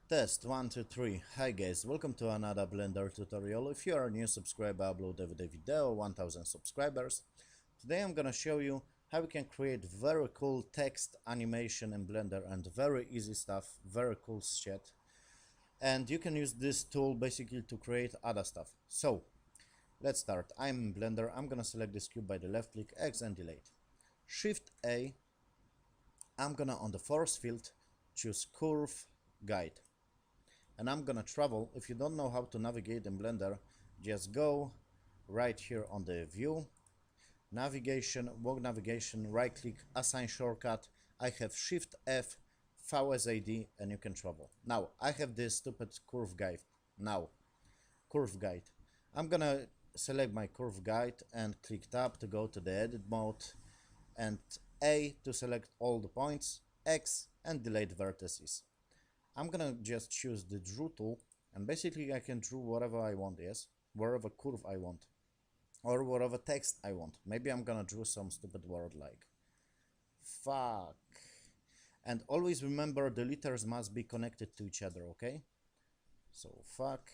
Test 1, 2, 3. Hi guys, welcome to another Blender tutorial. If you are a new subscriber, I upload every day video, 1000 subscribers. Today I'm gonna show you how we can create very cool text animation in Blender and very easy stuff, very cool shit. And you can use this tool basically to create other stuff. So, let's start. I'm in Blender, I'm gonna select this cube by the left click, X and delete. Shift A, I'm gonna on the force field choose curve guide. And I'm gonna travel. If you don't know how to navigate in Blender, just go right here on the view, navigation, walk navigation, right click, assign shortcut. I have Shift F, VSAD, and you can travel. Now I have this stupid curve guide. Now curve guide, I'm gonna select my curve guide and click tab to go to the edit mode, and A to select all the points, X and delete vertices. I'm gonna just choose the draw tool, and basically I can draw whatever I want, yes, wherever curve I want, or whatever text I want. Maybe I'm gonna draw some stupid word like fuck. And always remember the letters must be connected to each other, okay? So fuck,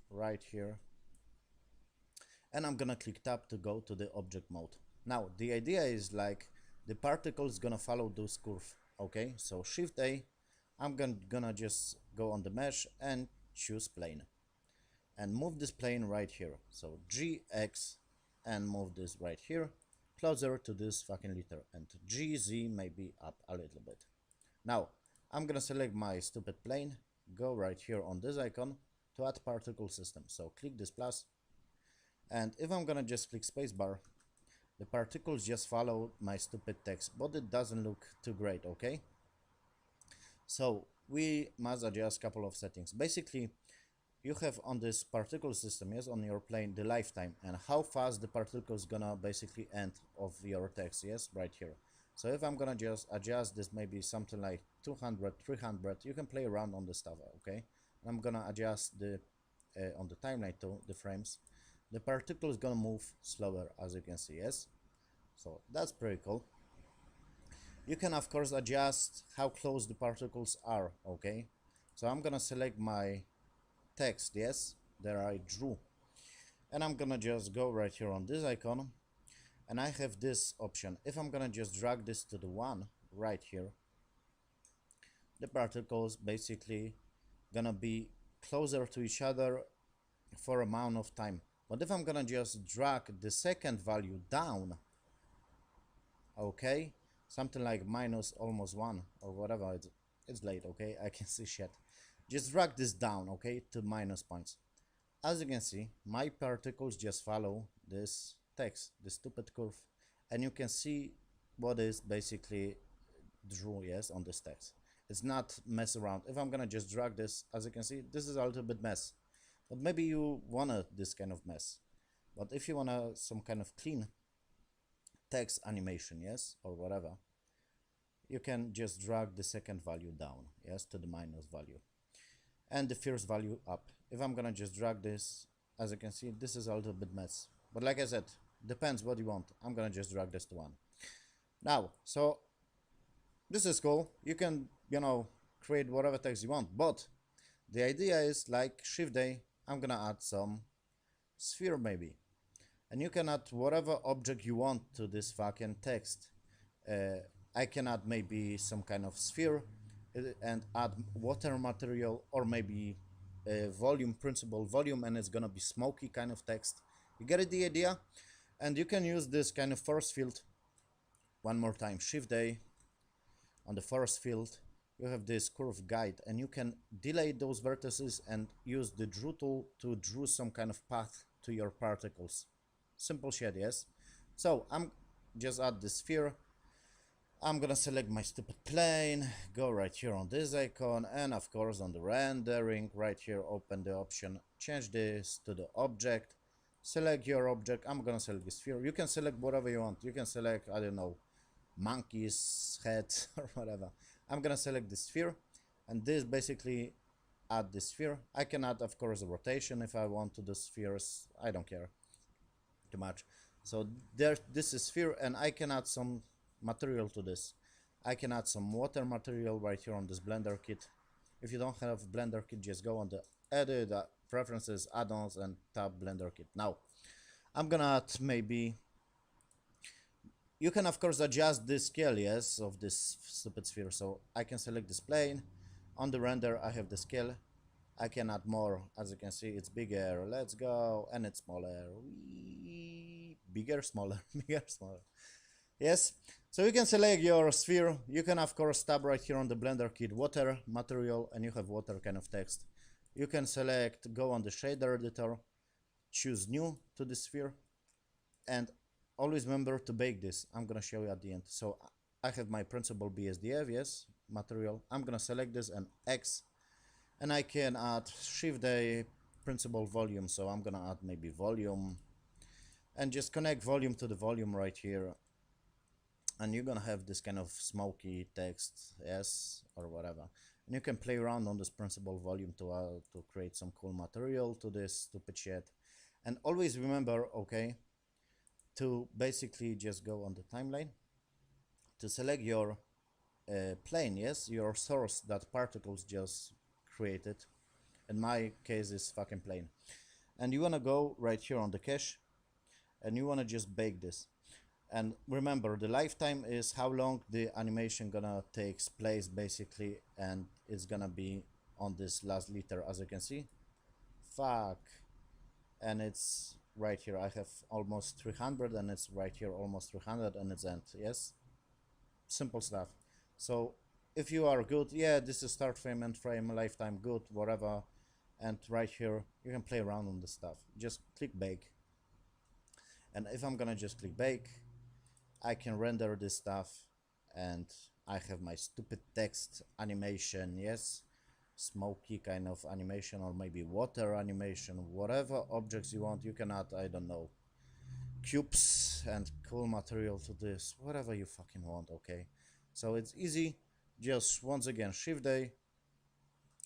right here. And I'm gonna click tab to go to the object mode. Now the idea is like the particle is gonna follow those curve, okay? So Shift A, I'm gonna just go on the mesh and choose plane and move this plane right here. So GX and move this right here closer to this fucking letter, and GZ maybe up a little bit. Now I'm gonna select my stupid plane, go right here on this icon to add particle system. So click this plus, and if I'm gonna just click spacebar, the particles just follow my stupid text, but it doesn't look too great, okay? So we must adjust a couple of settings. Basically, you have on this particle system, yes, on your plane, the lifetime and how fast the particle is gonna basically end of your text, yes, right here. So if I'm gonna just adjust this, maybe something like 200, 300, you can play around on the stuff, okay? And I'm gonna adjust the on the timeline too, the frames. The particle is gonna move slower, as you can see, yes. So that's pretty cool. You can of course adjust how close the particles are, okay? So I'm gonna select my text, yes, there I drew, and I'm gonna just go right here on this icon, and I have this option. If I'm gonna just drag this to the one right here, the particles basically gonna be closer to each other for amount of time. But if I'm gonna just drag the second value down, okay, something like minus almost 1 or whatever, it's late, okay, I can see shit. Just drag this down, okay, to minus points. As you can see, my particles just follow this text, the stupid curve, and you can see what is basically drew, yes, on this text. It's not mess around. If I'm gonna just drag this, as you can see, this is a little bit mess, but maybe you wanna this kind of mess. But if you wanna some kind of clean text animation, yes, or whatever, you can just drag the second value down, yes, to the minus value, and the first value up. If I'm gonna just drag this, as you can see, this is a little bit mess, but like I said, depends what you want. I'm gonna just drag this to 1 now. So this is cool. You can, you know, create whatever text you want, but the idea is like Shift A, I'm gonna add some sphere maybe, and you can add whatever object you want to this fucking text. I can add maybe some kind of sphere and add water material, or maybe volume, principal volume, and it's gonna be smoky kind of text. You get the idea? And you can use this kind of force field. One more time, Shift A, on the force field you have this curve guide, and you can delete those vertices and use the draw tool to draw some kind of path to your particles. Simple shit, yes. So I'm just add the sphere. I'm gonna select my stupid plane, go right here on this icon, and of course on the rendering right here, open the option, change this to the object, select your object. I'm gonna select the sphere. You can select whatever you want. You can select, I don't know, monkey's head or whatever. I'm gonna select the sphere, and this basically add the sphere. I can add of course a rotation if I want to the spheres. I don't care too much. So there, this is sphere, and I can add some material to this. I can add some water material right here on this Blender kit. If you don't have Blender Kit, just go on the edit, preferences, add-ons, and tap Blender Kit. Now I'm gonna add maybe, you can of course adjust the scale, yes, of this stupid sphere. So I can select this plane. On the render I have the scale. I can add more. As you can see, it's bigger. Let's go. And it's smaller. Bigger, smaller, bigger, smaller. Yes. So you can select your sphere. You can of course tab right here on the Blender Kit, water, material, and you have water kind of text. You can select, go on the shader editor, choose new to the sphere, and always remember to bake this. I'm gonna show you at the end. So I have my principal BSDF, yes, material. I'm gonna select this and X, and I can add shift a principal volume. So I'm gonna add maybe volume, and just connect volume to the volume right here, and you're gonna have this kind of smoky text, yes, or whatever. And you can play around on this principal volume to create some cool material to this stupid shit. And always remember, okay, to basically just go on the timeline to select your plane, yes, your source that particles just created. In my case is fucking plane. And you want to go right here on the cache, and you want to just bake this. And remember, the lifetime is how long the animation gonna takes place basically, and it's gonna be on this last liter, as you can see. Fuck. And it's right here. I have almost 300, and it's right here almost 300, and it's end. Yes, simple stuff. So if you are good, yeah, this is start frame, end frame, lifetime, good, whatever. And right here you can play around on this stuff. Just click bake, and if I'm gonna just click bake, I can render this stuff, and I have my stupid text animation, yes, smoky kind of animation, or maybe water animation, whatever objects you want. You can add, I don't know, cubes and cool material to this, whatever you fucking want, okay? So it's easy. Just once again, Shift A,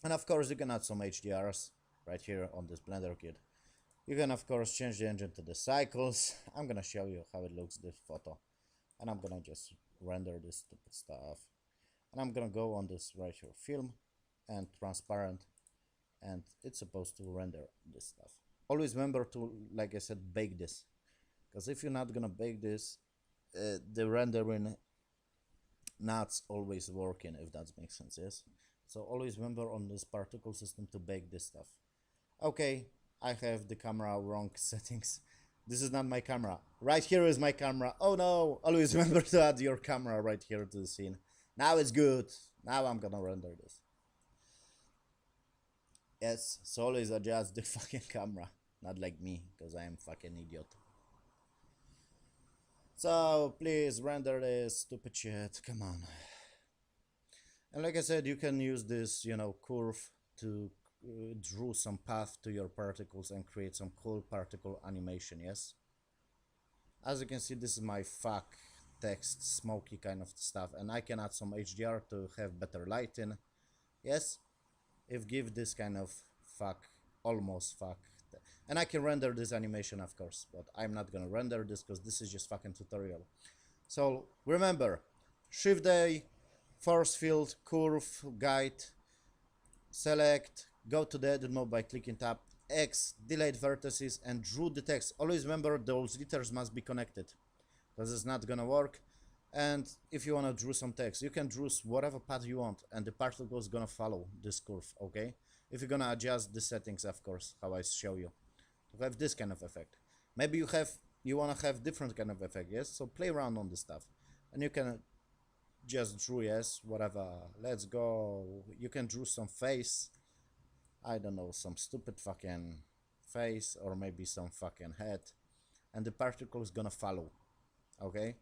and of course you can add some HDRs right here on this Blender Kit. You can of course change the engine to the cycles. I'm gonna show you how it looks, this photo, and I'm gonna just render this stupid stuff, and I'm gonna go on this right here, film and transparent, and it's supposed to render this stuff. Always remember to, like I said, bake this, because if you're not gonna bake this, the rendering not always working, if that makes sense, yes? So always remember on this particle system to bake this stuff. Okay, I have the camera wrong settings. This is not my camera. Right here is my camera. Oh no! Always remember to add your camera right here to the scene. Now it's good. Now I'm gonna render this. Yes, so always adjust the fucking camera. Not like me, because I am fucking idiot. So please render this stupid shit. Come on. And like I said, you can use this, you know, curve to draw some path to your particles and create some cool particle animation, yes? As you can see, this is my fuck text, smoky kind of stuff, and I can add some HDR to have better lighting, yes? If give this kind of fuck, almost fuck, and I can render this animation, of course, but I'm not gonna render this because this is just fucking tutorial. So remember, Shift A, force field, curve, guide, select, go to the edit mode by clicking tab, X, delete vertices, and draw the text. Always remember those letters must be connected, because it's not gonna work. And if you wanna draw some text, you can draw whatever path you want, and the particle is gonna follow this curve, okay? If you're gonna adjust the settings, of course, how I show you, to have this kind of effect. Maybe you wanna have different kind of effect, yes? So play around on this stuff, and you can just draw, yes, whatever. Let's go. You can draw some face, I don't know, some stupid fucking face, or maybe some fucking head, and the particle is gonna follow, okay?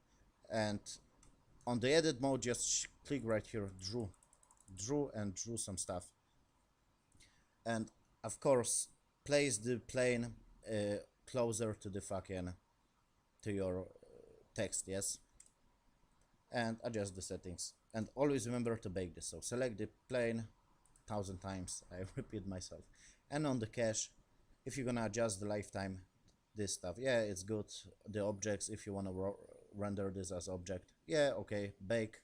And on the edit mode, just click right here, draw, and draw some stuff. And of course, place the plane closer to the fucking, to your text, yes? And adjust the settings. And always remember to bake this. So select the plane 1,000 times, I repeat myself. And on the cache, if you're gonna adjust the lifetime, this stuff, yeah, it's good. The objects, if you wanna render this as object, yeah, okay, bake,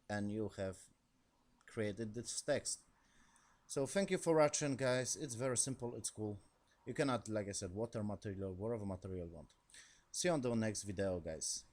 and you have created this text. So thank you for watching, guys. It's very simple, it's cool. You can add, like I said, water material, whatever material you want. See you on the next video, guys.